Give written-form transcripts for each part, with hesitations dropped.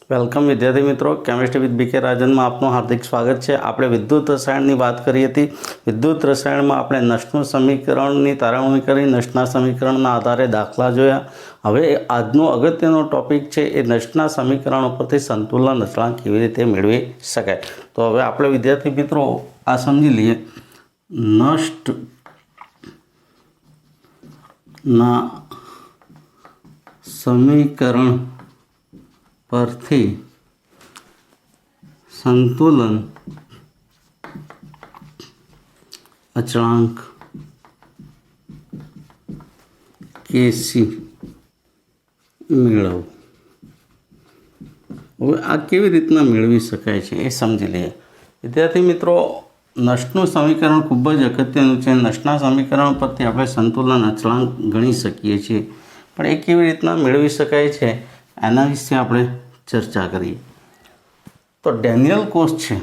Welcome વિદ્યાર્થી મિત્રો, chemistry with બીકે રાજનમાં આપનું હાર્દિક સ્વાગત છે। આપણે વિદ્યુત રસાયણની વાત કરી હતી। વિદ્યુત રસાયણમાં આપણે નશનું સમીકરણની તારવણી કરી, નશના સમીકરણના આધારે દાખલા જોયા। હવે આજનો અગત્યનો ટોપિક છે એ નશના સમીકરણ ઉપરથી સંતુલન અચળાંક કેવી રીતે મેળવી શકાય। તો હવે આપણે વિદ્યાર્થી મિત્રો આ સમજી લઈએ। નષ્ટના સમીકરણ परथी संतुलन अचळांक केसी मेळववुं। હવે આ કેવી રીતના મેળવી શકાય છે એ સમજી લઈએ। વિદ્યાર્થી મિત્રો, નશનું સમીકરણ ખૂબ જ અગત્યનું છે। નશના સમીકરણ પરથી આપણે સંતુલન અચળાંક ગણી શકીએ છીએ, પણ એ કેવી રીતના મેળવી શકાય છે એના વિશે આપણે ચર્ચા કરીએ। તો ડેનિયલ કોષ છે,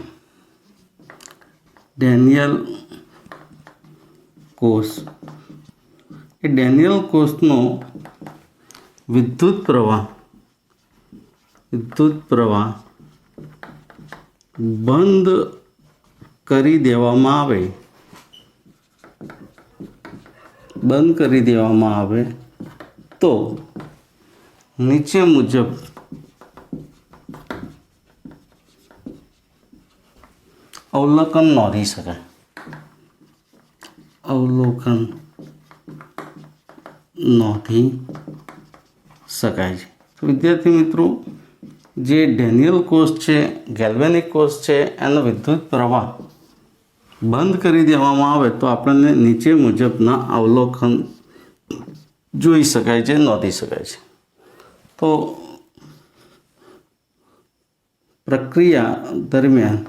ડેનિયલ કોષ એ ડેનિયલ કોષનો વિદ્યુત પ્રવાહ બંધ કરી દેવામાં આવે તો નીચે મુજબ અવલોકન નોંધી શકાય। છે। તો વિદ્યાર્થી મિત્રો, જે ડેનિયલ કોષ છે, ગેલ્વેનિક કોષ છે, એનો વિદ્યુત પ્રવાહ બંધ કરી દેવામાં આવે તો આપણને નીચે મુજબના અવલોકન જોઈ શકાય છે, નોંધી શકાય છે। તો પ્રક્રિયા દરમિયાન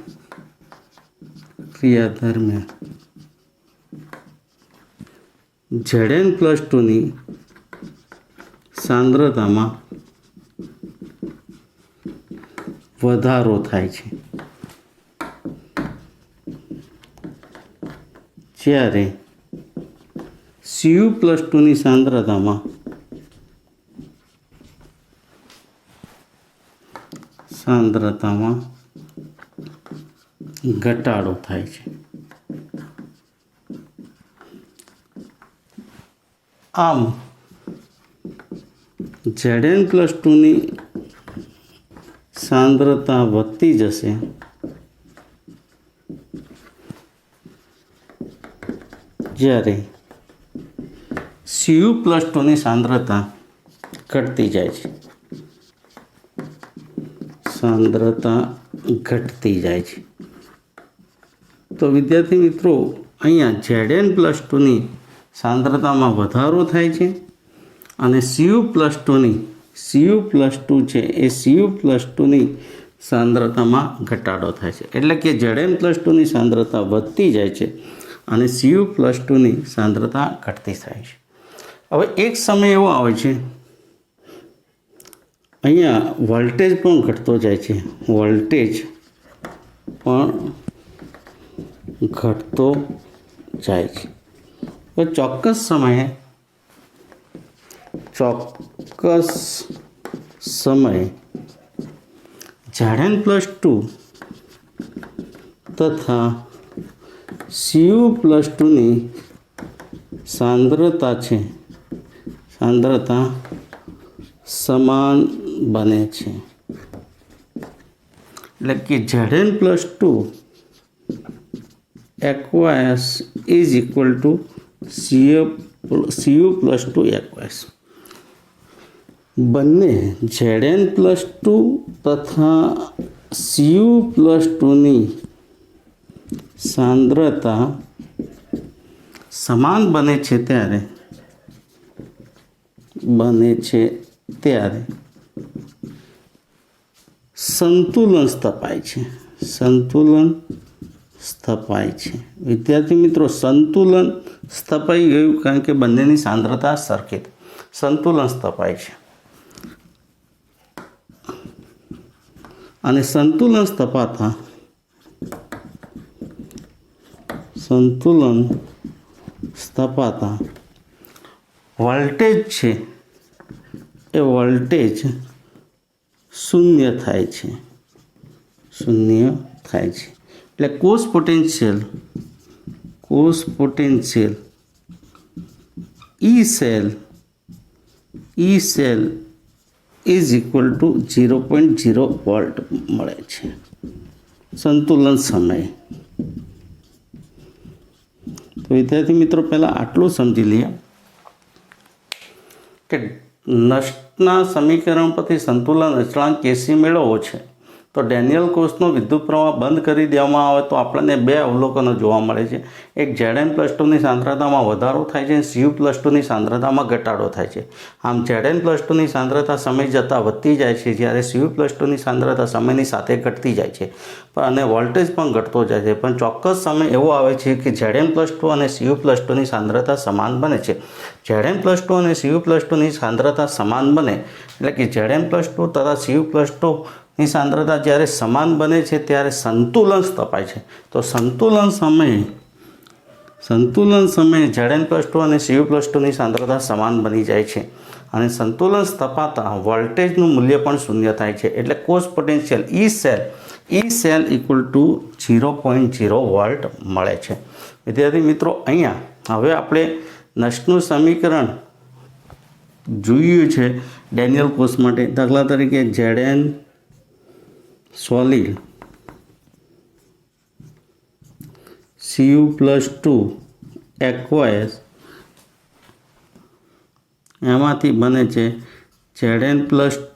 Zn+2 ની સાંદ્રતામાં વધારો થાય છે, જ્યારે Cu+2 ની સાંદ્રતામાં ઘટાડો થાય છે। આમ Zn+2 ની સાંદ્રતા વધતી જશે જ્યારે Cu+2 ની સાંદ્રતા ઘટતી જાય છે, તો વિદ્યાર્થી મિત્રો, અહીંયા Zn+2 ની સાંદ્રતામાં વધારો થાય છે અને Cu+2 છે એ Cu+2 ની સાંદ્રતામાં ઘટાડો થાય છે। એટલે કે Zn+2 ની સાંદ્રતા વધતી જાય છે અને Cu+2 ની સાંદ્રતા ઘટતી થાય છે। હવે એક સમય એવો આવે છે, અહીંયા વોલ્ટેજ પણ ઘટતો જાય છે, તો ચોક્કસ સમયે Zn+2 તથા Cu+2 ની સાંદ્રતા સમાન બને છે। એટલે કે Zn+2 aqueous is equal to Cu+2 aqueous। બંને Zn+2 તથા Cu+2 ની સાંદ્રતા સમાન બને છે ત્યારે સંતુલન સ્થપાય છે। વિદ્યાર્થી મિત્રો, સંતુલન સ્થપાઈ ગયું કારણ કે બંનેની સાંદ્રતા સરખી, સંતુલન સ્થપાય છે। અને સંતુલન સ્થપાતા વોલ્ટેજ છે એ વોલ્ટેજ શૂન્ય થાય છે, એટલે cos potential E cell is equal to 0.0 volt મળે છે સંતુલન સમયે. તો વિદ્યાર્થી મિત્રો પહેલાં આટલું સમજી લઈએ કે નસ્ટના સમીકરણ પરથી સંતુલન અચળાંક કેસી મેળવવો છે તો ડેનિયલ કોસનો વિદ્યુત પ્રવાહ બંધ કરી દેવામાં આવે તો આપણને બે અવલોકનો જોવા મળે છે. એક Zn+2ની સાંદ્રતામાં વધારો થાય છે અને Cu+2ની સાંદ્રતામાં ઘટાડો થાય છે. આમ Zn+2ની સાંદ્રતા સમય જતાં વધતી જાય છે, જ્યારે Cu+2ની સાંદ્રતા સમયની સાથે ઘટતી જાય છે અને વોલ્ટેજ પણ ઘટતો જાય છે. પણ ચોક્કસ સમય એવો આવે છે કે Zn+2 અને Cu+2ની સાંદ્રતા સમાન બને છે. Zn+2 અને Cu+2ની સાંદ્રતા સમાન બને એટલે કે Zn+2 તથા Cu+2ની સાંદ્રતા જ્યારે સમાન બને છે ત્યારે સંતુલન સ્થપાય છે. તો સંતુલન સમયે Zn+2 અને Cu+2ની સાંદ્રતા સમાન બની જાય છે અને સંતુલન સ્થપાતા વોલ્ટેજનું મૂલ્ય પણ શૂન્ય થાય છે. એટલે cos potential E cell equal to 0.0 volt મળે છે. વિદ્યાર્થી મિત્રો, અહીંયા હવે આપણે નસ્ટનું સમીકરણ જોયું છે ડેનિયલ કોસ માટે. દાખલા તરીકે Zn સોલિડ Cu+2 aqueous એમાંથી બને છે Zn+2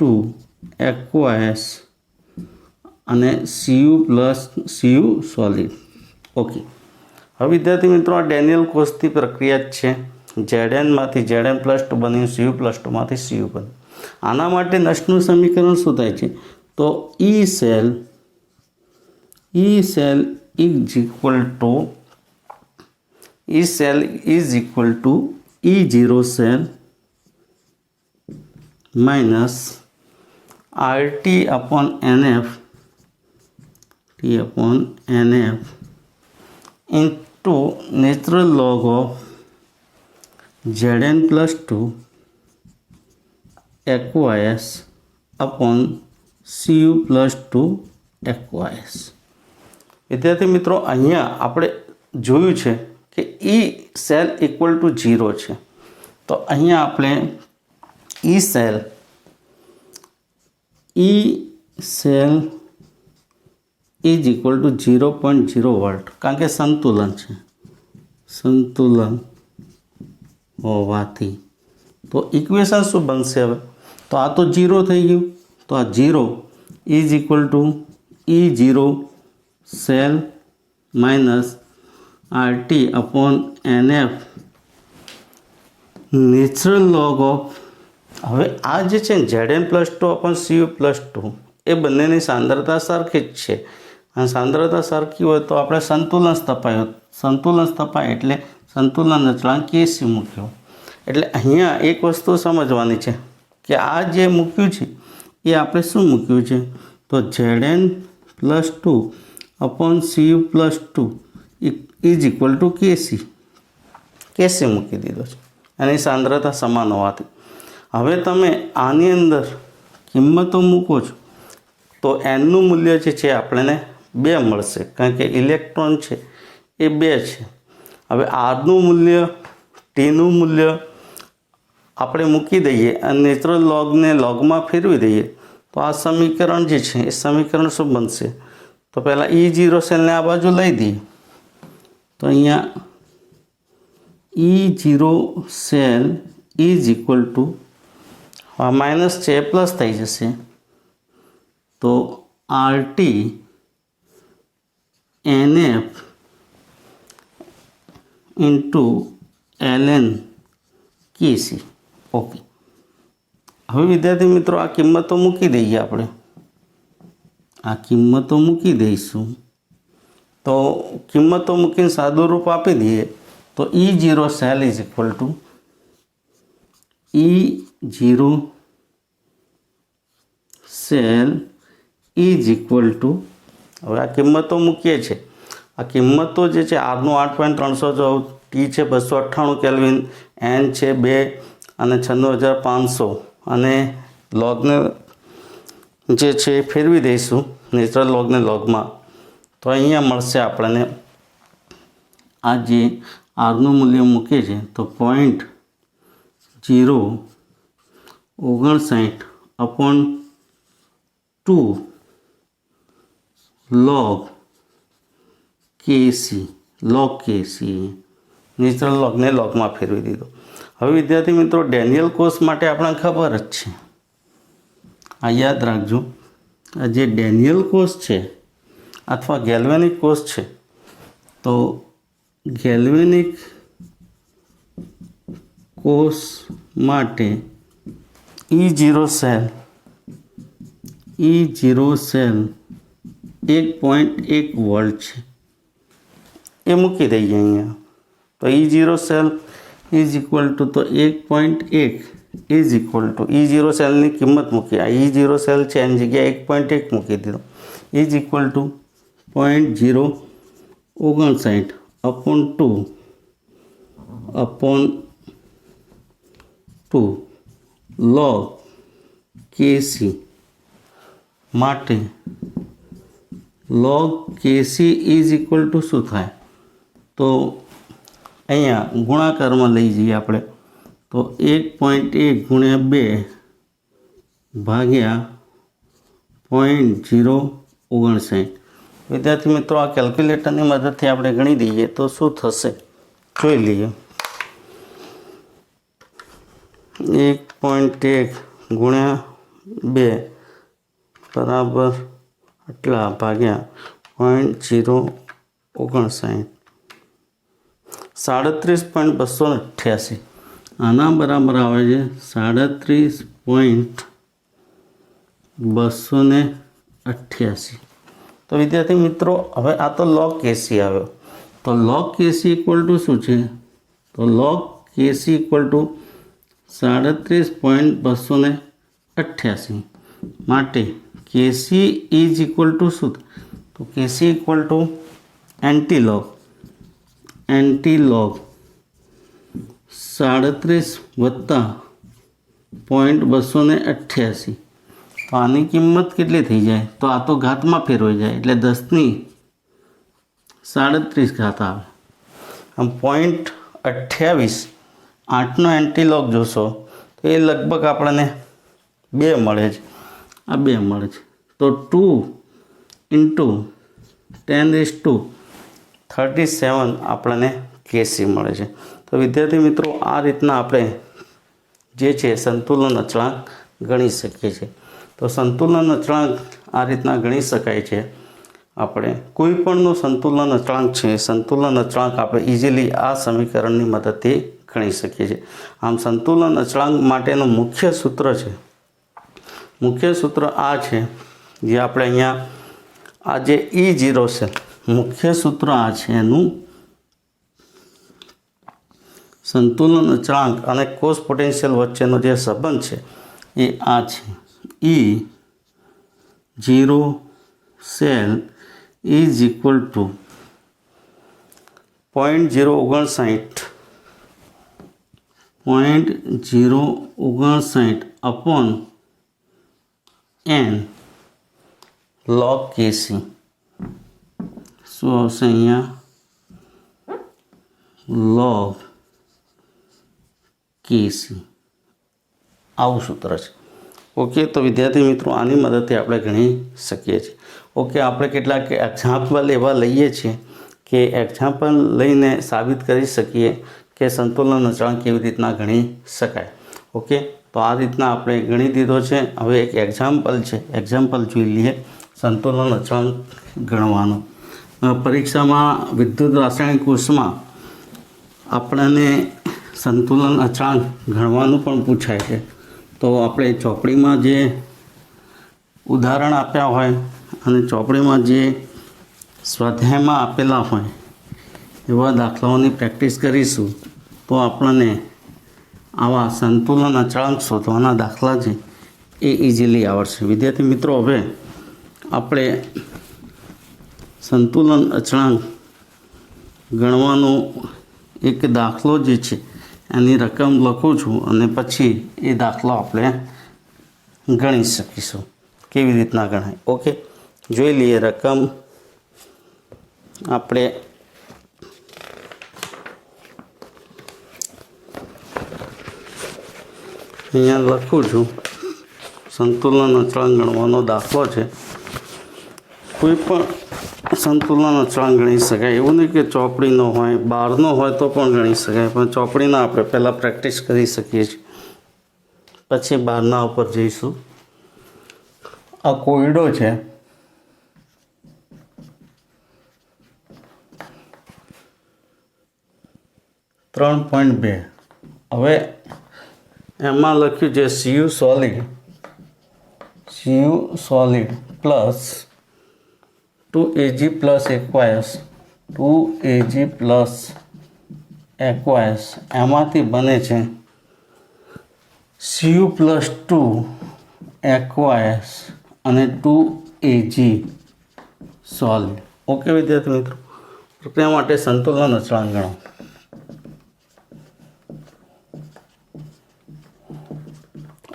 aqueous અને Cu સોલિડ. ઓકે, હવે વિદ્યાર્થી મિત્રો આ ડેનિયલ કોસની પ્રક્રિયા જ છે. Znમાંથી Zn+2 બન્યું, Cu+2માંથી Cu બન્યું. આના માટે નસ્ટનું સમીકરણ શું થાય છે તો E cell is equal to E0 cell minus RT upon NF into natural log of Zn+2 aqueous upon Cu+2 aqueous. વિદ્યાર્થી મિત્રો, અહીંયા આપણે જોયું છે કે ઈ સેલ ઇક્વલ ટુ 0 છે. તો અહીંયા આપણે E cell is equal to 0.0 volt, કારણ કે સંતુલન હોવાથી. તો ઇક્વેશન શું બનશે હવે? તો આ તો 0 થઈ ગયું, તો આ 0 is equal to E0 cell minus RT upon NF natural log of. હવે આ જે છે Zn+2 upon Cu+2 એ બંનેની સાંદ્રતા સરખી જ છે અને સાંદ્રતા સરખી હોય તો આપણે સંતુલન સ્થપાય એટલે સંતુલન અચળાંક કેસી મૂક્યો. એટલે અહીંયા એક વસ્તુ સમજવાની છે કે આ જે મૂક્યું છે એ આપણે શું મૂક્યું છે તો Zn+2 upon Cu+2 is equal two કેસી મૂકી દીધો છે એની સાંદ્રતા સમાન હોવાથી. હવે તમે આની અંદર કિંમતો મૂકો છો તો એનનું મૂલ્ય જે છે આપણને 2 મળશે, કારણ કે ઇલેક્ટ્રોન છે એ 2 છે. હવે આરનું મૂલ્ય, ટીનું મૂલ્ય આપણે મૂકી દઈએ અને નેચરલ લોગને લોગમાં ફેરવી દઈએ તો આ સમીકરણ જે છે એ સમીકરણ શું બનશે તો પહેલાં E0 સેલને આ બાજુ લઈ દઈએ તો અહીંયા E0 cell is equal to minus છે પ્લસ થઈ જશે તો RT NF ઇન્ટુ ln કેસી. ઓકે, હવે વિદ્યાર્થી મિત્રો આ કિંમતો મૂકી દઈએ. આપણે આ કિંમતો મૂકી દઈશું તો કિંમતો મૂકીને સાદું રૂપ આપી દઈએ તો E0 cell is equal to E0 cell is equal two, હવે આ કિંમતો મૂકીએ છીએ. આ કિંમતો જે છે આરનું 8.314, ટી છે 298 કેલ્વિન, એન છે 2, અને 96,500 અને લોગને જે છે એ ફેરવી દઈશું નેચરલ લોગને લોગમાં, તો અહીંયા મળશે આપણને આ જે આરનું મૂલ્ય મૂકે છે તો 0.059/2 log KC નેચરલ લોગને લોગમાં ફેરવી દીધો. હવે વિદ્યાર્થી મિત્રો ડેનિયલ કોસ માટે આપણને ખબર જ છે, આ યાદ રાખજો, આ જે ડેનિયલ કોસ છે અથવા ગેલ્વેનિક કોસ છે, તો ગેલ્વેનિક કોસ માટે E0 સેલ 1.1 વોલ્ટ છે એ મૂકી દઈએ અહીંયા. તો E0 cell is equal two તો 1.1 ઇઝ ઇક્વલ ટુ E0 સેલની કિંમત મૂકી, આ E0 સેલ છે એની જગ્યાએ 1.1 મૂકી દીધો, is equal two 0.059/2 log KC માટે log KC is equal two શું થાય, તો અહીંયા ગુણાકારમાં લઈ જઈએ આપણે, તો 1.1 ગુણ્યા 2 ભાગ્યા 0.059. વિદ્યાર્થી મિત્રો આ કેલ્ક્યુલેટરની મદદથી આપણે ગણી દઈએ તો શું થશે જોઈ લઈએ. 1.1 ગુણ્યા 2 બરાબર આટલા ભાગ્યા 0.059, 37.288. આના બરાબર આવે છે 37.288. તો વિદ્યાર્થી મિત્રો હવે આ તો log KC આવ્યો, તો log KC ઇક્વલ ટુ શું છે, તો log KC ઇક્વલ ટુ 37.288 માટે KC ઇઝ ઇક્વલ ટુ શું, તો KC ઇક્વલ ટુ એન્ટીલોગ 37 વત્તા 0.288. તો આની કિંમત કેટલી થઈ જાય, તો આ તો ઘાતમાં ફેરવાઈ જાય એટલે 10ની 37 ઘાત આવે. આમ 0.28 8નો એન્ટીલોગ જોશો તો એ લગભગ આપણને 2 મળે છે, આ 2 મળે છે. તો 2 × 10⁻37 આપણને KC મળે છે. તો વિદ્યાર્થી મિત્રો આ રીતના આપણે જે છે સંતુલન અચળાંક ગણી શકીએ છીએ. તો સંતુલન અચળાંક આ રીતના ગણી શકાય છે. આપણે કોઈ પણનો સંતુલન અચળાંક છે, સંતુલન અચળાંક આપણે ઇઝીલી આ સમીકરણની મદદથી ગણી શકીએ છીએ. આમ સંતુલન અચળાંક માટેનું મુખ્ય સૂત્ર છે, મુખ્ય સૂત્ર આ છે જે આપણે અહીંયા આ જે E0 છે મુખ્ય સૂત્ર આ છે, એનું સંતુલન અચળાંક અને કોસ પોટેન્શિયલ વચ્ચેનો જે સંબંધ છે એ આ છે. E0 cell is equal two 0.059 upon n log KC. શું આવશે અહીંયા, log KC આવું સૂત્ર છે. ઓકે, તો વિદ્યાર્થી મિત્રો આની મદદથી આપણે ગણી શકીએ છીએ. ઓકે, આપણે કેટલાક એક્ઝામ્પલ એવા લઈએ છીએ કે એક્ઝામ્પલ લઈને સાબિત કરી શકીએ કે સંતુલન અચળાંક કેવી રીતના ગણી શકાય. ઓકે, તો આ રીતના આપણે ગણી દીધો છે. હવે એક એક્ઝામ્પલ છે, એક્ઝામ્પલ જોઈ લઈએ સંતુલન અચળાંક ગણવાનો. પરીક્ષામાં વિદ્યુત રાસાયણિક કોર્સમાં આપણને સંતુલન અચળાંક ગણવાનું પણ પૂછાય છે. તો આપણે ચોપડીમાં જે ઉદાહરણ આપ્યા હોય અને ચોપડીમાં જે સ્વાધ્યાયમાં આપેલા હોય એવા દાખલાઓની પ્રેક્ટિસ કરીશું તો આપણને આવા સંતુલન અચળાંક શોધવાના દાખલા છે એ ઇઝીલી આવડશે. વિદ્યાર્થી મિત્રો, હવે આપણે સંતુલન અચળાંક ગણવાનો એક દાખલો જે છે એની રકમ લખું છું અને પછી એ દાખલો આપણે ગણી શકીશું. કેવી રીતના ગણાય? ઓકે, જોઈ લઈએ. રકમ આપણે અહીંયા લખું છું. સંતુલન અચળાંક ગણવાનો દાખલો છે. કોઈ પણ સંતુલન અચળાંક ગણી શકાય. એવું નહીં કે ચોપડીનો હોય, બહારનો હોય તો પણ ગણી શકાય, પણ ચોપડીના આપણે પહેલાં પ્રેક્ટિસ કરી શકીએ છીએ, પછી બહારના ઉપર જઈશું. આ કોયડો છે. .2. હવે એમાં લખ્યું છે CU solid plus 2Ag plus aqueous 2Ag plus aqueous એમાંથી બને છે Cu પ્લસ 2 એક્વાયસ અને 2Ag સોલિડ. ઓકે વિદ્યાર્થી મિત્રો, પ્રક્રિયા માટે સંતુલન અચળાંક ગણો.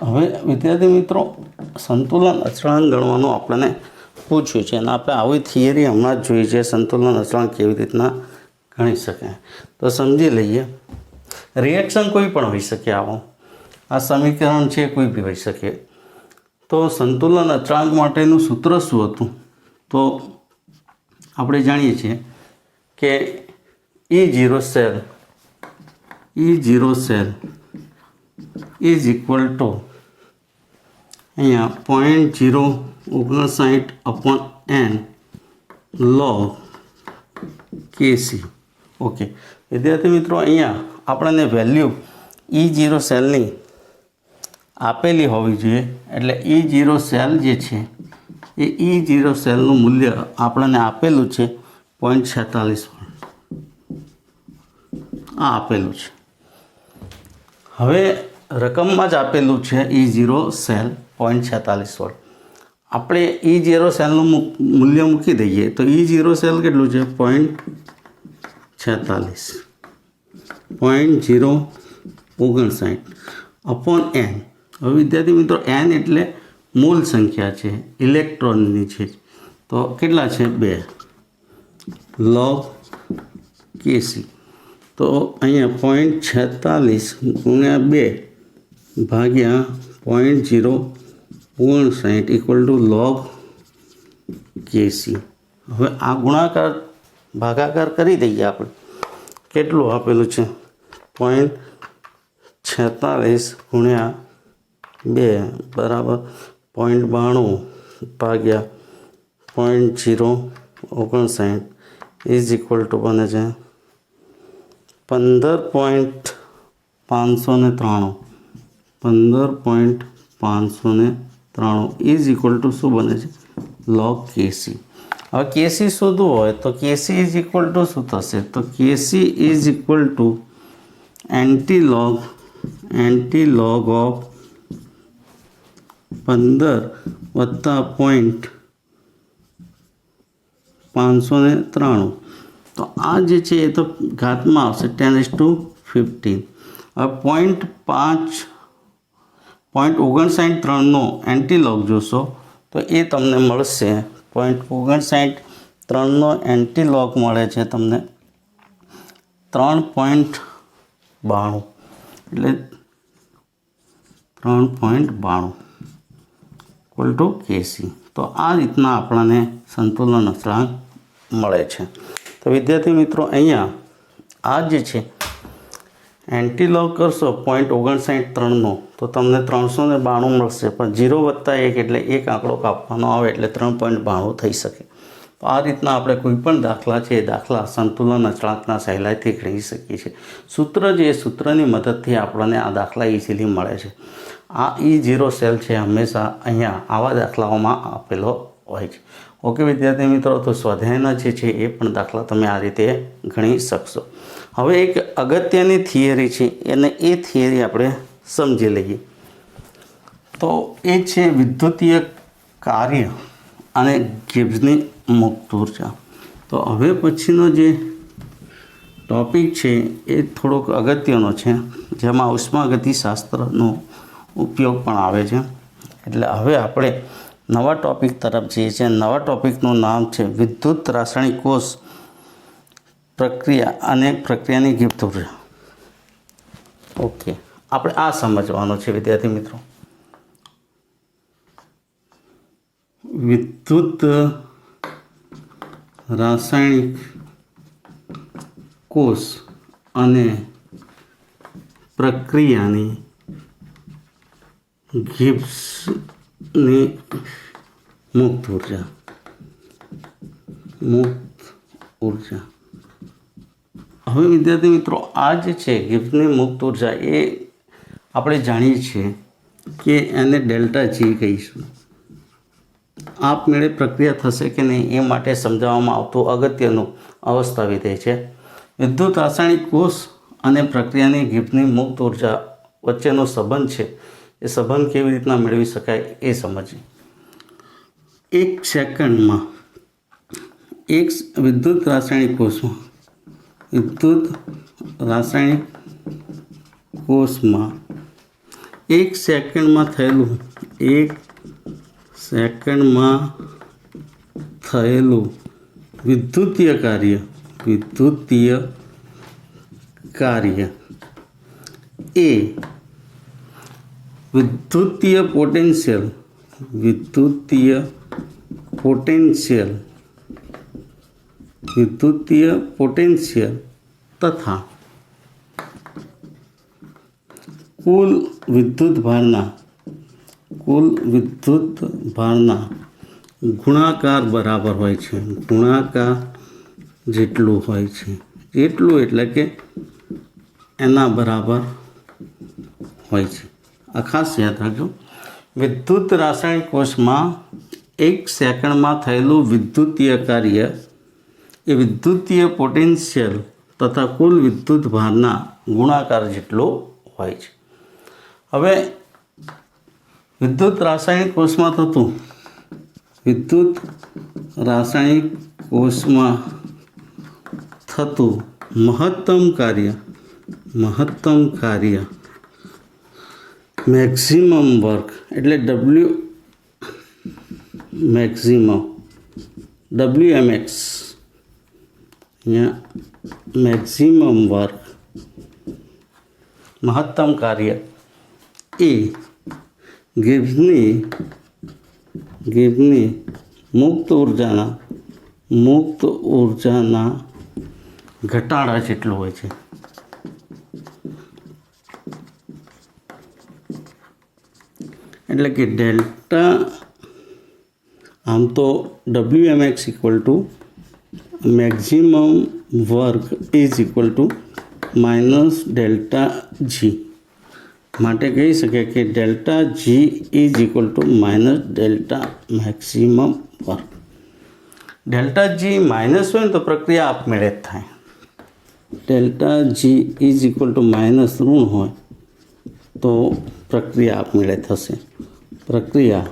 હવે વિદ્યાર્થી મિત્રો, સંતુલન અચળાંક ગણવાનું આપણને પૂછ્યું છે અને આપણે આવી થિયરી હમણાં જ જોઈ છે. સંતુલન અચળાંક કેવી રીતના ગણી શકાય તો સમજી લઈએ. રિએક્શન કોઈ પણ હોઈ શકે. આ સમીકરણ છે, કોઈ બી હોઈ શકે. તો સંતુલન અચળાંક માટેનું સૂત્ર શું હતું? તો આપણે જાણીએ છીએ કે E0 cell is equal two અહીંયા 0.059/n log Kc. ઓકે વિદ્યાર્થી મિત્રો, અહીંયા આપણને વેલ્યુ E0 સેલની આપેલી હોવી જોઈએ. એટલે E0 સેલ જે છે એ E0 સેલનું મૂલ્ય આપણને આપેલું છે 0.46 આ આપેલું છે. હવે રકમમાં જ આપેલું છે E0 સેલ 0.46 આપણે E0 સેલનું મૂલ્ય મૂકી દઈએ તો E0 સેલ કેટલું છે? 0.59/n. હવે વિદ્યાર્થી મિત્રો, n એટલે મૂળ સંખ્યા છે, ઇલેક્ટ્રોનની છે. તો કેટલા છે? 2 log Kc. તો અહીંયા 0.46 ગુણ્યા 2 ભાગ્યા 0.059 ઇક્વલ ટુ log Kc. હવે આ ગુણાકાર ભાગાકાર કરી દઈએ આપણે. કેટલું આપેલું છે? 0.46 ગુણ્યા 2 બરાબર 0.92 ભાગ્યા 0.059 ઇઝ ઇક્વલ ટુ બને છે 15.593. 15.593 ઇઝ ઇક્વલ ટુ શું બને છે? log Kc. હવે Kc શોધવું હોય તો Kc ઇઝ ઇક્વલ ટુ શું થશે? તો Kc is equal two anti log of 15 વત્તા 0.593. તો આ જે છે એ તો ઘાતમાં આવશે 10⁻15. હવે 0.593નો એન્ટીલોગ જોશો તો એ તમને મળશે 0.593નો એન્ટીલોગ મળે છે તમને 3.92. એટલે 3.92 ઇક્વલ ટુ Kc. તો આ રીતના આપણને સંતુલન અચળાંક મળે છે. તો વિદ્યાર્થી મિત્રો, અહીંયા આ જે છે એન્ટીલોગ કરશો 0.593નો તો તમને 392 મળશે, પણ 0 વત્તા 1 એટલે એક આંકડો કાપવાનો આવે એટલે 3.92 થઈ શકે. તો આ રીતના આપણે કોઈ પણ દાખલા છે એ દાખલા સંતુલન અચળાંકના સહેલાઈથી ગણી શકીએ છીએ. સૂત્ર જે સૂત્રની મદદથી આપણને આ દાખલા ઇઝીલી મળે છે. આ E0 સેલ છે હંમેશા અહીંયા આવા દાખલાઓમાં આપેલો હોય છે. ઓકે વિદ્યાર્થી મિત્રો, તો સ્વાધ્યાયના જે છે એ પણ દાખલા તમે આ રીતે ગણી શકશો. હવે એક અગત્યની થિયરી છે અને એ થિયરી આપણે સમજી લઈએ. તો એ છે વિદ્યુતીય કાર્ય અને ગિબ્સની મુક્ત ઉર્જા. તો હવે પછીનો જે ટૉપિક છે એ થોડોક અગત્યનો છે, જેમાં ઉષ્માગતિશાસ્ત્રનો ઉપયોગ પણ આવે છે. એટલે હવે આપણે નવા ટૉપિક તરફ જઈએ છીએ. નવા ટૉપિકનું નામ છે વિદ્યુત રાસાયણિક કોષ પ્રક્રિયા અને પ્રક્રિયાની ગિફ્ટ ઉર્જા. ઓકે, આપણે આ સમજવાનું છે વિદ્યાર્થી મિત્રો. વિદ્યુત રાસાયણિક કોષ અને પ્રક્રિયાની ગિબ્સની મુક્ત ઉર્જા. હવે વિદ્યાર્થી મિત્રો, આ જે છે ગિબ્સની મુક્ત ઉર્જા, એ આપણે જાણીએ છીએ કે એને ડેલ્ટા જી કહીશું. આપમેળે પ્રક્રિયા થશે કે નહીં એ માટે સમજાવવામાં આવતું અગત્યનું અવસ્થા વિધેય છે. વિદ્યુત રાસાયણિક કોષ અને પ્રક્રિયાની ગિબ્સની મુક્ત ઉર્જા વચ્ચેનો સંબંધ છે, એ સંબંધ કેવી રીતના મેળવી શકાય એ સમજીએ. એક સેકન્ડમાં વિદ્યુત રાસાયણિક કોષમાં એક સેકન્ડમાં થયેલું વિદ્યુતીય કાર્ય એ વિદ્યુતીય પોટેન્શિયલ તથા કુલ વિદ્યુત ભારના ગુણાકાર બરાબર હોય છે. ગુણાકાર જેટલું હોય છે, જેટલું એટલે કે એના બરાબર હોય છે. આ ખાસ યાદ રાખજો. વિદ્યુત રાસાયણિક કોષમાં એક સેકન્ડમાં થયેલું વિદ્યુતીય કાર્ય એ વિદ્યુતીય પોટેન્શિયલ તથા કુલ વિદ્યુત ભારના ગુણાકાર જેટલો હોય છે. હવે વિદ્યુત રાસાયણિક કોષમાં થતું મહત્તમ કાર્ય મેક્સિમમ વર્ક એટલે WMX, મેક્સિમમ વર્ક, મહત્તમ કાર્ય એ ગિબ્સની મુક્ત ઉર્જાના ઘટાડા જેટલું હોય છે. એટલે કે ડેલ્ટા, આમ તો WMX equal to maximum work is equal to minus delta G. માટે કહી શકાય કે delta G is equal to minus delta maximum work. Delta G minus હોય ને તો પ્રક્રિયા આપમેળે જ થાય. Delta G is equal to minus ઋણ હોય તો પ્રક્રિયા આપમેળે થશે. પ્રક્રિયા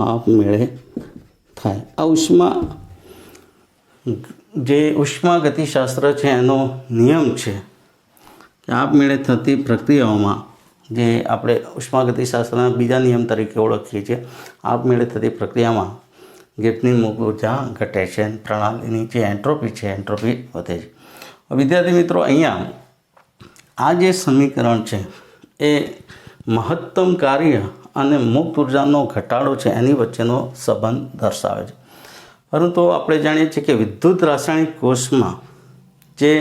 આપમેળે થાય. આ ઉષ્માગતિશાસ્ત્ર છે એનો નિયમ છે કે આપમેળે થતી પ્રક્રિયાઓમાં, જે આપણે ઉષ્માગતિશાસ્ત્રના બીજા નિયમ તરીકે ઓળખીએ છીએ, આપમેળે થતી પ્રક્રિયામાં ગિબ્સની મુક્ત ઉર્જા ઘટે છે. પ્રણાલીની જે એન્ટ્રોપી છે એન્ટ્રોપી વધે છે. વિદ્યાર્થી મિત્રો, અહીંયા આ જે સમીકરણ છે એ મહત્તમ કાર્ય અને મુક્ત ઉર્જાનો ઘટાડો છે એની વચ્ચેનો સંબંધ દર્શાવે છે. પરંતુ આપણે જાણીએ છીએ કે વિદ્યુત રાસાયણિક કોષમાં જે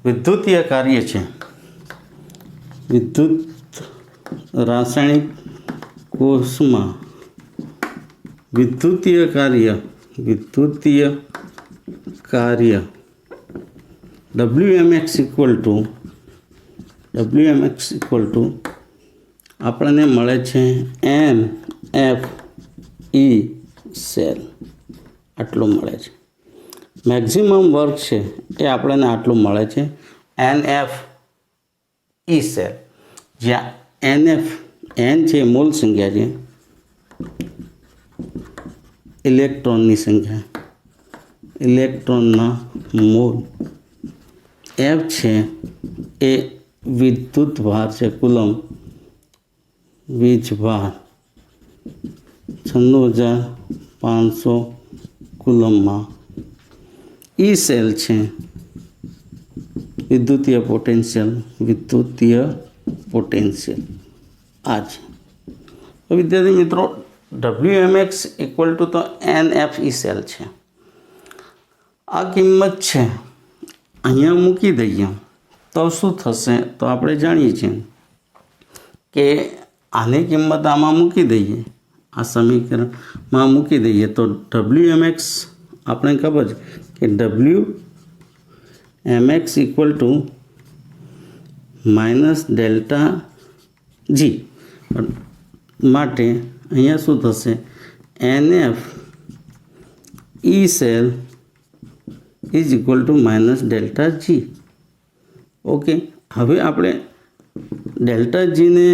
વિદ્યુતીય કાર્ય છે, વિદ્યુતીય કાર્ય WMX ઇક્વલ ટુ આપણને મળે છે NFE સેલ. આટલું મળે છે. મેક્સિમમ વર્ક છે એ આપણને આટલું મળે છે NFE સેલ, જ્યાં N છે મોલ સંખ્યા છે, ઇલેક્ટ્રોનની સંખ્યા, ઇલેક્ટ્રોનના મોલ, એફ છે એ વિદ્યુત ભાર છે, કુલમ વીજ ભાર 96,500 કુલમમાં. ઈ સેલ છે વિદ્યુતીય પોટેન્શિયલ આ છે. તો વિદ્યાર્થી મિત્રો WMX ઇક્વલ ટુ તો NF ઈ સેલ છે. આ કિંમત છે અહીંયા મૂકી દઈએ તો શું થશે? તો આપણે જાણીએ છીએ કે આની કિંમત આમાં મૂકી દઈએ, આ સમીકરણમાં મૂકી દઈએ તો WMX આપણે ખબર છે કે WMX equal to minus delta G માટે અહીંયા શું થશે? NF E cell is equal to minus delta G. Okay, હવે આપણે ડેલ્ટા જીને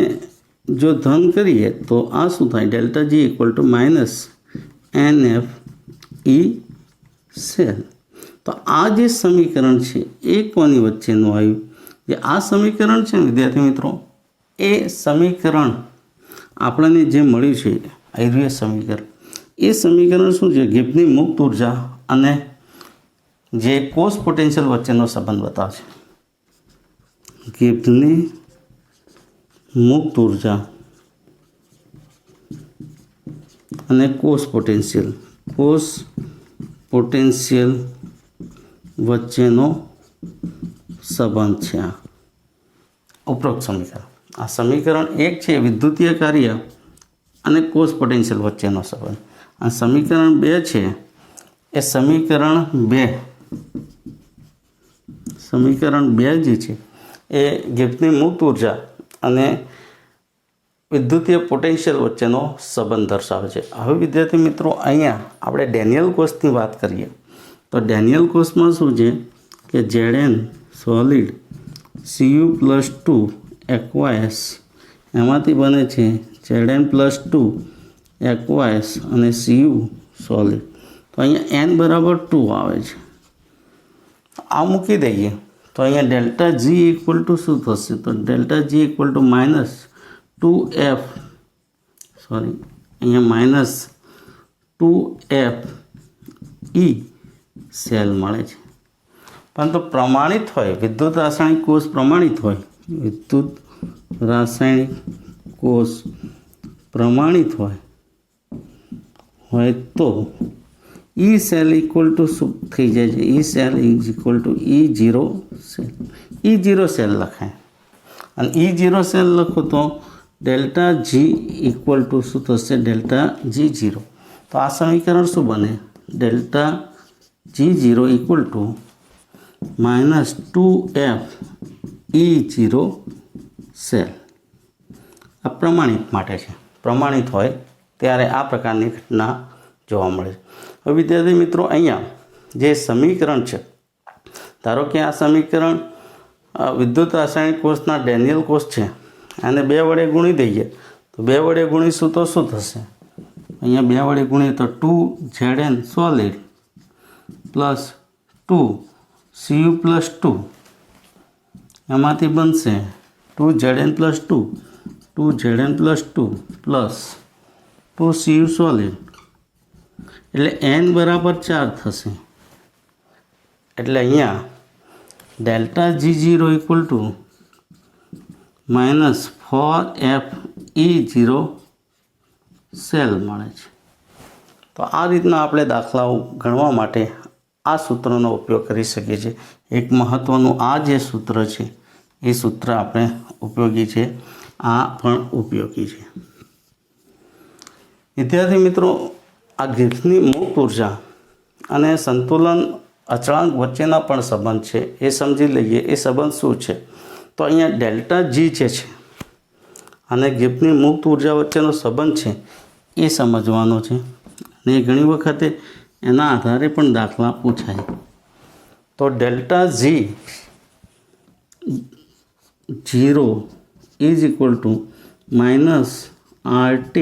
જો ધન કરીએ તો આ શું થાય? Delta G equal to minus NF E cell. તો આ જે સમીકરણ છે એ કોની વચ્ચેનું આવ્યું? જે આ સમીકરણ છે વિદ્યાર્થી મિત્રો, એ સમીકરણ આપણને જે મળ્યું છે આયુર્વેદ સમીકરણ, એ સમીકરણ શું છે? ગિબ્સની મુક્ત ઉર્જા અને જે કોષ પોટેન્શિયલ વચ્ચેનો સંબંધ બતાવે છે. ગિબ્સની મુક્ત ઉર્જા અને કોષ પોટેન્શિયલ વચ્ચેનો સંબંધ છે આ ઉપરોક્ત સમીકરણ. આ સમીકરણ એક છે વિદ્યુતીય કાર્ય અને કોષ પોટેન્શિયલ વચ્ચેનો સંબંધ. આ સમીકરણ બે છે એ સમીકરણ બે જે છે એ ગિબ્સની મુક્ત ઉર્જા અને વિદ્યુતીય પોટેન્શિયલ વચ્ચેનો સંબંધ દર્શાવે છે. હવે વિદ્યાર્થી મિત્રો અહીંયા આપણે ડેનિયલ કોષની વાત કરીએ તો ડેનિયલ કોષમાં શું છે કે Zn સોલિડ Cu+2 aqueous એમાંથી બને છે Zn+2 aqueous અને Cu સોલિડ. તો અહીંયા n બરાબર 2 આવે છે. આ મૂકી દઈએ તો અહીંયા ડેલ્ટા જી ઇક્વલ ટુ શું થશે? તો delta G equal to minus 2F અહીંયા માઇનસ 2F ઈ સેલ મળે છે. પરંતુ પ્રમાણિત હોય, વિદ્યુત રાસાયણિક કોષ પ્રમાણિત હોય તો ઈ સેલ ઇક્વલ ટુ શું થઈ જાય છે? E cell is equal to E0 cell. E0 cell લખાય અને E0 સેલ લખો તો ડેલ્ટા જી ઇક્વલ ટુ શું થશે? Delta G0. તો આ સમીકરણ શું બને? Delta G0 equal to minus 2F E0 cell. આ પ્રમાણિત માટે છે. પ્રમાણિત હોય ત્યારે આ પ્રકારની ઘટના જોવા મળે છે. હવે વિદ્યાર્થી મિત્રો અહીંયા જે સમીકરણ છે, ધારો કે આ સમીકરણ વિદ્યુત રાસાયણિક કોષના ડેનિયલ કોષ છે, આને 2 વડે ગુણી દઈએ તો 2 વડે ગુણીશું તો શું થશે? અહીંયા 2 વડે ગુણીએ તો 2Zn સોલિડ પ્લસ 2Cu+2 એમાંથી બનશે 2Zn+2 પ્લસ 2Cu સોલિડ એટલે n બરાબર 4 થશે. એટલે અહીંયા delta G0 equal to minus 4F E0 cell મળે છે. તો આ રીતના આપણે દાખલાઓ ગણવા માટે આ સૂત્રનો ઉપયોગ કરી શકીએ છીએ. એક મહત્ત્વનું આ જે સૂત્ર છે એ સૂત્ર આપણે ઉપયોગી છે, આ પણ ઉપયોગી છે. વિદ્યાર્થી મિત્રો આ ગિબ્સની મુક્ત ઉર્જા અને સંતુલન અચળાંક વચ્ચેના પણ સંબંધ છે એ સમજી લઈએ. એ સંબંધ શું છે? તો અહીંયા ડેલ્ટા જી જે છે અને ગિબ્સની મુક્ત ઉર્જા વચ્ચેનો સંબંધ છે એ સમજવાનો છે. અને ઘણી વખતે એના આધારે પણ દાખલા પૂછાય. તો delta G 0 is equal to minus RT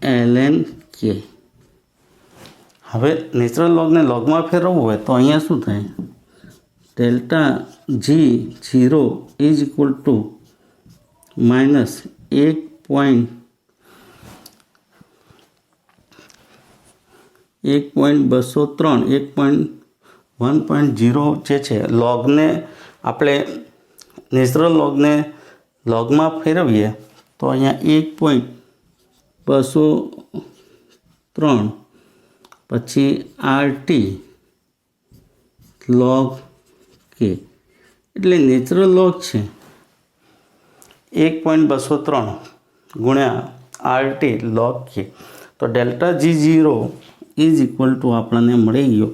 ln K. હવે નેચરલ લોગને લોગમાં ફેરવવું હોય તો અહીંયા શું થાય? Delta G 0 is equal to minus 1.203 જે છે લોગને આપણે નેચરલ લોગને લોગમાં ફેરવીએ તો અહીંયા 1.203 પછી RT log કે એટલે નેચરલ લોગ છે 1.203 ગુણ્યા RT log કે તો delta G0 is equal two આપણને મળી ગયો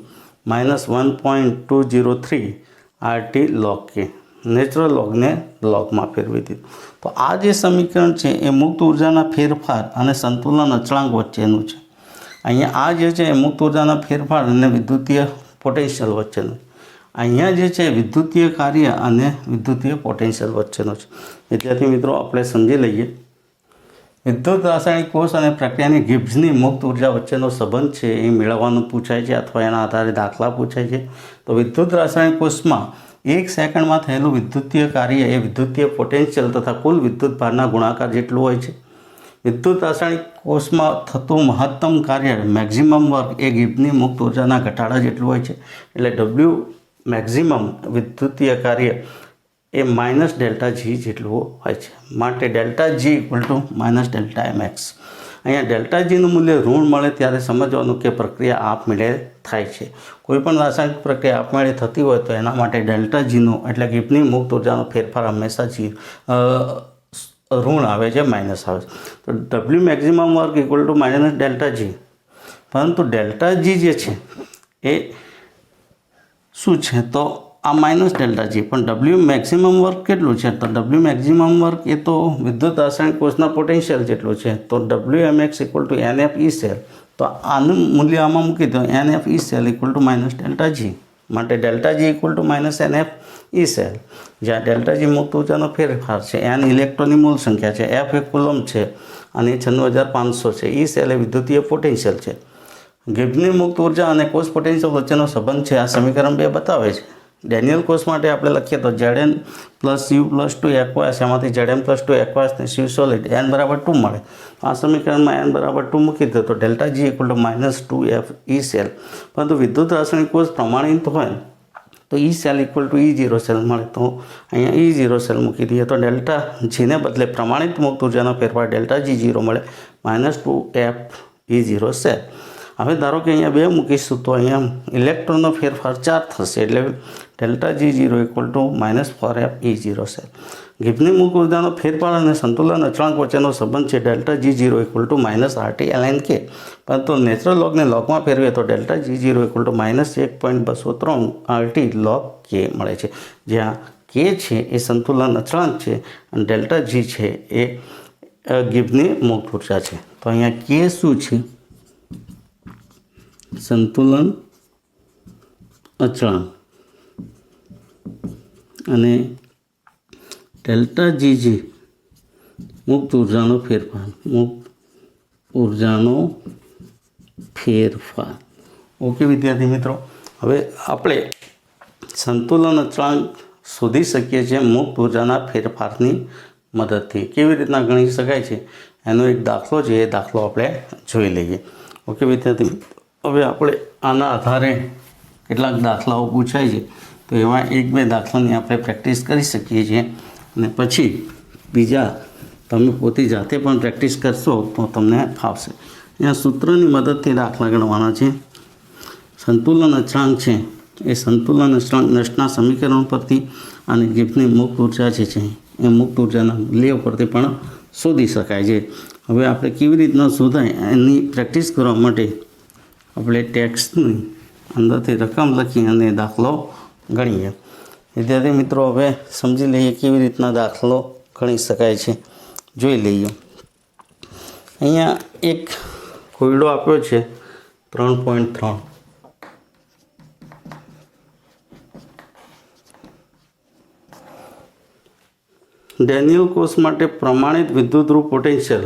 -1.203 RT log કે નેચરલ લોગને લોગમાં ફેરવી દીધું. તો આ જે સમીકરણ છે એ મુક્ત ઉર્જાના ફેરફાર અને સંતુલન અચળાંક વચ્ચેનું છે. અહીંયા આ જે છે એ મુક્ત ઉર્જાના ફેરફાર અને વિદ્યુતીય પોટેન્શિયલ વચ્ચેનું. અહીંયા જે છે વિદ્યુતીય કાર્ય અને વિદ્યુતીય પોટેન્શિયલ વચ્ચેનો છે. વિદ્યાર્થી મિત્રો, આપણે સમજી લઈએ વિદ્યુત રાસાયણિક કોષ અને પ્રક્રિયાની ગિબ્સની મુક્ત ઉર્જા વચ્ચેનો સંબંધ છે એ મેળવવાનું પૂછાય છે અથવા એના આધારે દાખલા પૂછાય છે. તો વિદ્યુત રાસાયણિક કોષમાં 1 સેકન્ડમાં થયેલું વિદ્યુતીય કાર્ય એ વિદ્યુતીય પોટેન્શિયલ તથા કુલ વિદ્યુત ભારના ગુણાકાર જેટલું હોય છે. વિદ્યુત રાસાયણિક કોષમાં થતું મહત્તમ કાર્ય મેક્ઝિમમ વર્ક એ ગિબ્સની મુક્ત ઉર્જાના ઘટાડા જેટલું હોય છે. એટલે W મેક્ઝિમમ વિદ્યુતીય કાર્ય એ માઇનસ ડેલ્ટા જી જેટલું હોય છે. માટે delta G equal to minus delta MX. અહીંયા ડેલ્ટા જીનું મૂલ્ય ઋણ મળે ત્યારે સમજવાનું કે પ્રક્રિયા આપમેળે થાય છે. કોઈપણ રાસાયણિક પ્રક્રિયા આપમેળે થતી હોય તો એના માટે ડેલ્ટા જીનો એટલે ગિબ્સની મુક્ત ઉર્જાનો ફેરફાર હંમેશા ઋણ આવે છે, માઇનસ આવે છે. તો W maximum work equal to minus delta G. પરંતુ ડેલ્ટા જી જે છે એ શું છે તો આ માઇનસ ડેલ્ટા જી, પણ W મેક્ઝિમમ વર્ક કેટલું છે તો W મેક્ઝિમમ વર્ક એ તો વિદ્યુત રાસાયણિક કોષના પોટેન્શિયલ જેટલું છે. તો WMX equal to NF E cell. તો આનું મૂલ્ય આમાં મૂકી દો NF E cell equal to minus delta G. માટે delta G equal to minus NF E cell. જ્યાં ડેલ્ટા જી મુક્ત ઉર્જાનો ફેરફાર છે, N ઇલેક્ટ્રોનની મૂળ સંખ્યા છે, F એ કુલમ છે અને 96,500 છે. E સેલ એ વિદ્યુતીય પોટેન્શિયલ છે. ગિબ્સની મુક્ત ઉર્જા અને કોષ પોટેન્શિયલ વચ્ચેનો સંબંધ છે આ સમીકરણ 2 બતાવે છે. ડેનિયલ કોષ માટે આપણે લખીએ તો Zn પ્લસ U પ્લસ 2 એક્વાસ, એમાંથી Zn plus 2 એક્વાસને Cu solid n બરાબર 2 મળે. આ સમીકરણમાં n બરાબર 2 મૂકી દો તો delta G equal to -2F E cell. પરંતુ વિદ્યુત રાસાયણિક કોષ પ્રમાણિત હોય તો E cell equal to E0 cell મળે. તો અહીંયા E0 સેલ મૂકી દઈએ તો ડેલ્ટા જીને બદલે પ્રમાણિત મુક્ત ઉર્જાનો ફેરફાર ડેલ્ટા G0 મળે -2F E0 સેલ. હવે ધારો કે અહીંયા 2 મૂકીશું તો અહીંયા ઇલેક્ટ્રોનનો ફેરફાર 4 થશે એટલે delta G0 equal to -4F E0 cell. ગિબ્સની મુક્ત ઉર્જાનો ફેરફાર અને સંતુલન અચળાંક વચ્ચેનો સંબંધ છે delta G0 equal to -RT ln K. પરંતુ નેચરલ લોગને લોગમાં ફેરવીએ તો delta G0 equal to -1.203 RT log K મળે છે. જ્યાં K છે એ સંતુલન અચળાંક છે અને ડેલ્ટા G છે એ ગિબ્સની મુક્ત ઉર્જા છે. તો અહીંયા K શું છે? સંતુલન અચળાંક અને ડેલ્ટા જીજી મુક્ત ઉર્જાનો ફેરફાર. ઓકે વિદ્યાર્થી મિત્રો, હવે આપણે સંતુલન અચળાંક શોધી શકીએ છીએ મુક્ત ઉર્જાના ફેરફારની મદદથી. કેવી રીતના ગણી શકાય છે એનો એક દાખલો છે, એ દાખલો આપણે જોઈ લઈએ. ઓકે વિદ્યાર્થી મિત્રો, હવે આપણે આના આધારે કેટલાક દાખલાઓ પૂછાય છે તો એવા 1-2 દાખલાની આપણે પ્રેક્ટિસ કરી શકીએ છીએ અને પછી બીજા તમે પોતે જાતે પણ પ્રેક્ટિસ કરશો તો તમને ફાવશે. અહીંયા સૂત્રની મદદથી દાખલા ગણવાના છે. સંતુલન અચળાંક છે એ સંતુલન અચળાંક નષ્ટના સમીકરણ પરથી અને ગિબ્સની મુક્ત ઉર્જા છે એ મુક્ત ઉર્જાના મૂલ્ય પરથી પણ શોધી શકાય છે. હવે આપણે કેવી રીતના શોધાય એની પ્રેક્ટિસ કરવા માટે આપણે ટેક્સ્ટની અંદરથી રકમ લખી અને દાખલો ગણીએ. વિદ્યાર્થી મિત્રો, હવે સમજી લઈએ કેવી રીતના દાખલો ગણી શકાય છે, જોઈ લઈએ. અહીંયા એક કોયડો આપ્યો છે 3.3. ડેનિયલ કોષ માટે પ્રમાણિત વિદ્યુતરૂપ પોટેન્શિયલ.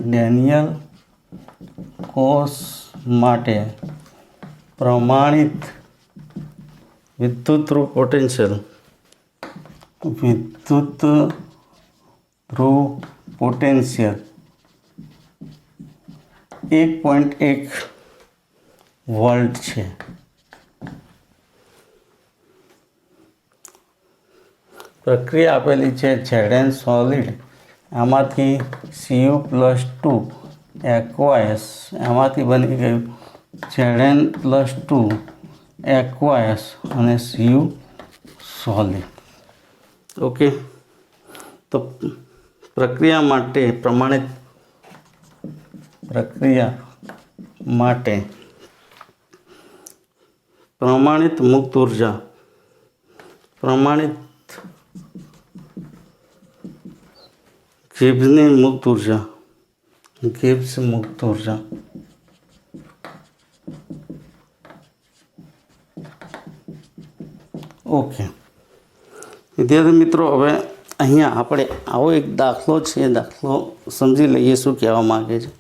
ડેનિયલ કોષ માટે પ્રમાણિત વિદ્યુત ધ્રુવ પોટેન્શિયલ 1.1 વોલ્ટ છે। પ્રક્રિયા આપેલી છે Zn સોલિડ, આમાંથી Cu+2 એક્વાયસ, આમાંથી બની ગયું Zn+2 એક્વાયસ અને Cu સોલિડ। ઓકે, તો પ્રક્રિયા માટે પ્રમાણિત મુક્ત ઉર્જા, ગિબ્સની મુક્ત ઉર્જા, ઓકે વિદ્યાર્થી મિત્રો, હવે અહીંયા આપણે આવો એક દાખલો છે, દાખલો સમજી લઈએ શું કહેવા માગે છે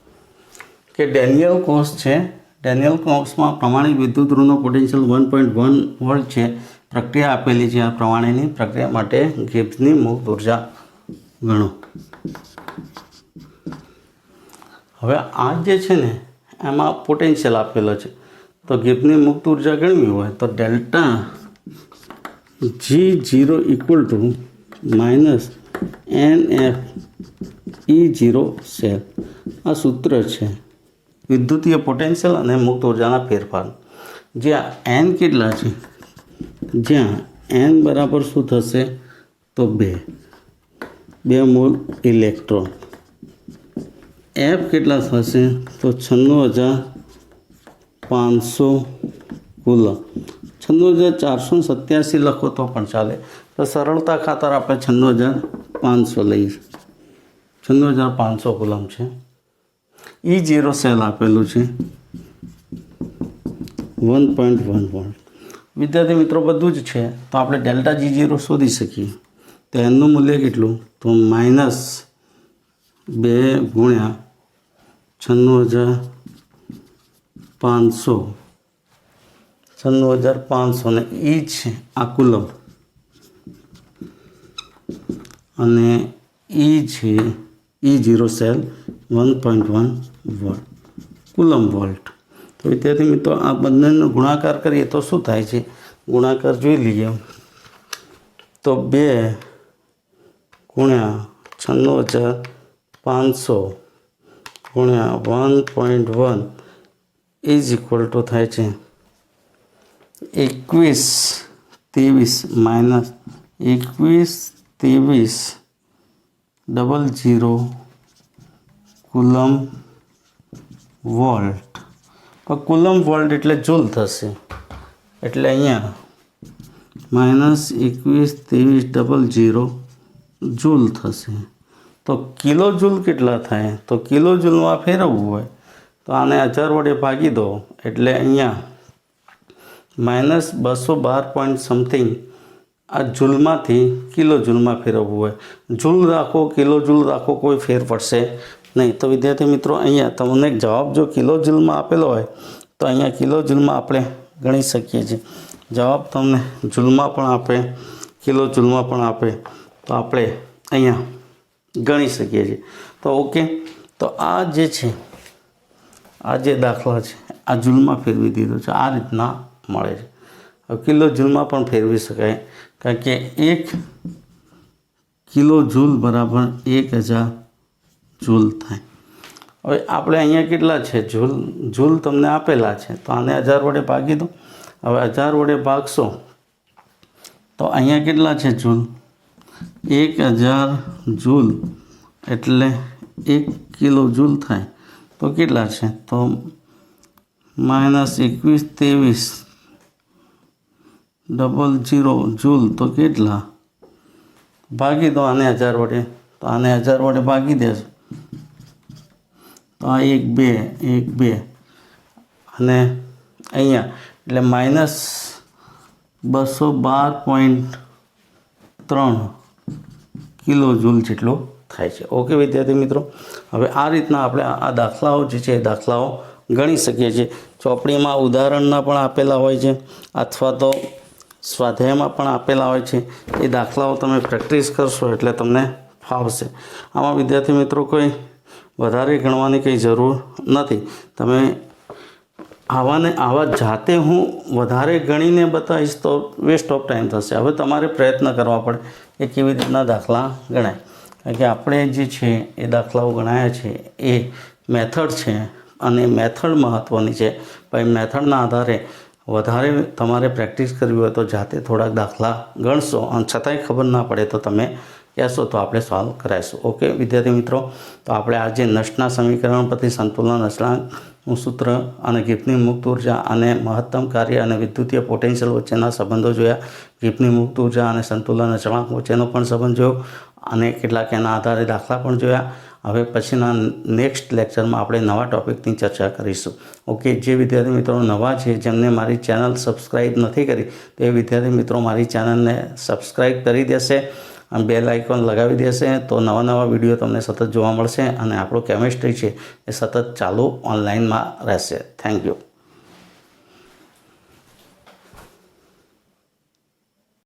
કે ડેનિયલ કોષ છે, ડેનિયલ કોષમાં પ્રમાણિત વિદ્યુત ધ્રુવનો પોટેન્શિયલ 1.1 વોલ્ટ છે। પ્રક્રિયા આપેલી છે, આ પ્રમાણેની પ્રક્રિયા માટે ગિબ્સની મુક્ત ઉર્જા ગણો। હવે આ જે છે ને એમાં પોટેન્શિયલ આપેલો છે, તો ગિબ્સની મુક્ત ઉર્જા ગણવી હોય તો delta G0 - NF E0 cell, આ સૂત્ર છે વિદ્યુતીય પોટેન્શિયલ અને મુક્ત ઉર્જાના ફેરફાર। જ્યાં n કેટલા છે, જ્યાં n બરાબર શું થશે તો 2 મોલ ઇલેક્ટ્રોન, F કેટલા થશે તો 96,500 કુલમ, 96,487 લખો તો પણ ચાલે, તો સરળતા ખાતર આપણે 96,500 લઈશું, 96,500 કુલમ છે। E0 સેલ આપેલું છે 1.1 વોલ્ટ। વિદ્યાર્થી મિત્રો બધું જ છે, તો આપણે ડેલ્ટા G0 શોધી શકીએ, તો એનું મૂલ્ય કેટલું તો -2 ગુણ્યા 96,500 ને E છે આ કુલમ, અને E છે E0 cell 1.1 volt coulomb volt. તો વિદ્યાર્થી મિત્રો આ બંનેનો ગુણાકાર કરીએ તો શું થાય છે, ગુણાકાર જોઈ લઈએ, તો 2 ગુણ્યા 96,500 ગુણ્યા 1.1 ઇઝ ઇક્વલ ટુ થાય છે 21,23,00 કુલમ વોલ્ટ। તો કુલમ વોલ્ટ એટલે જૂલ થશે, એટલે અહીંયા -21,23,00 જૂલ થશે। તો કિલો જૂલ કેટલા થાય, તો કિલો જૂલમાં ફેરવવું હોય તો આને 1000 વડે ભાગી દો, એટલે અહીંયા -212 પોઈન્ટ સમથિંગ આ જૂલમાંથી કિલો જૂલમાં ફેરવવું હોય, જૂલ રાખો કિલો જૂલ રાખો કોઈ ફેર પડશે નહીં। તો વિદ્યાર્થી મિત્રો અહીંયા તમને જવાબ જો કિલો જૂલમાં આપેલો હોય તો અહીંયા કિલો જૂલમાં આપણે ગણી શકીએ છીએ, જવાબ તમને જૂલમાં પણ આપે કિલો જૂલમાં પણ આપે તો આપણે અહીંયા ગણી શકીએ છીએ। તો ઓકે, તો આ જે છે, આ જે દાખલા છે આ જૂલમાં ફેરવી દીધો છે, આ રીતના મળે છે। હવે કિલો જૂલમાં પણ ફેરવી શકાય, કારણ કે 1 કિલો જૂલ બરાબર 1000 જૂલ થાય। હવે આપણે અહીંયા કેટલા છે જૂલ તમને આપેલા છે, તો આને 1000 વડે ભાગી દો। હવે 1000 વડે ભાગશો તો અહીંયા કેટલા છે જૂલ, 1000 જૂલ એટલે 1 કિલો જૂલ થાય, તો કેટલા છે તો -21,23,00 જૂલ, તો કેટલા ભાગી દો આને 1000 વડે, તો આને 1000 વડે ભાગી દેશો તો આ 1 2 અને અહીંયા એટલે -212.3 કિલો જૂલ જેટલો થાય છે। ઓકે વિદ્યાર્થી મિત્રો, હવે આ રીતના આપણે આ દાખલાઓ જે છે એ દાખલાઓ ગણી શકીએ છીએ। ચોપડીમાં ઉદાહરણના પણ આપેલા હોય છે, અથવા તો સ્વાધ્યાયમાં પણ આપેલા હોય છે એ દાખલાઓ તમે પ્રેક્ટિસ કરશો એટલે તમને ફાવશે. આમાં વિદ્યાર્થી મિત્રો કોઈ વધારે ગણવાની કંઈ જરૂર નથી. તમે આવા જાતે હું વધારે ગણીને બતાવીશ તો વેસ્ટ ઓફ ટાઈમ થશે. હવે તમારે પ્રયત્ન કરવા પડે કે કેવી રીતના દાખલા ગણાય, કારણ કે આપણે જે છે એ દાખલાઓ ગણાયા છે એ મેથડ છે અને મેથડ મહત્ત્વની છે. ભાઈ મેથડના આધારે વધારે તમારે પ્રેક્ટિસ કરવી હોય તો જાતે થોડાક દાખલા ગણશો અને છતાંય ખબર ના પડે તો તમે કહેશો તો આપણે સોલ્વ કરાવીશું. ઓકે વિદ્યાર્થી મિત્રો, તો આપણે આજે નષ્ટના સમીકરણ પરથી સંતુલન અચળાંકનું સૂત્ર અને ગિબ્સની મુક્ત ઉર્જા અને મહત્તમ કાર્ય અને વિદ્યુતીય પોટેન્શિયલ વચ્ચેના સંબંધો જોયા. ગિબ્સની મુક્ત ઉર્જા અને સંતુલન અચળાંક વચ્ચેનો પણ સંબંધ જોયો અને કેટલાક એના આધારે દાખલા પણ જોયા. હવે પછીના નેક્સ્ટ લેક્ચરમાં આપણે નવા ટૉપિકની ચર્ચા કરીશું. ઓકે, જે વિદ્યાર્થી મિત્રો નવા છે જેમને મારી ચેનલ સબસ્ક્રાઈબ નથી કરી તો એ વિદ્યાર્થી મિત્રો મારી ચેનલને સબસ્ક્રાઈબ કરી દેશે, બેલ આઇકોન લગાવી દેશે તો નવા વિડીયો તમને સતત જોવા મળશે અને આપણું કેમેસ્ટ્રી છે એ સતત ચાલુ ઓનલાઈનમાં રહેશે. Thank you.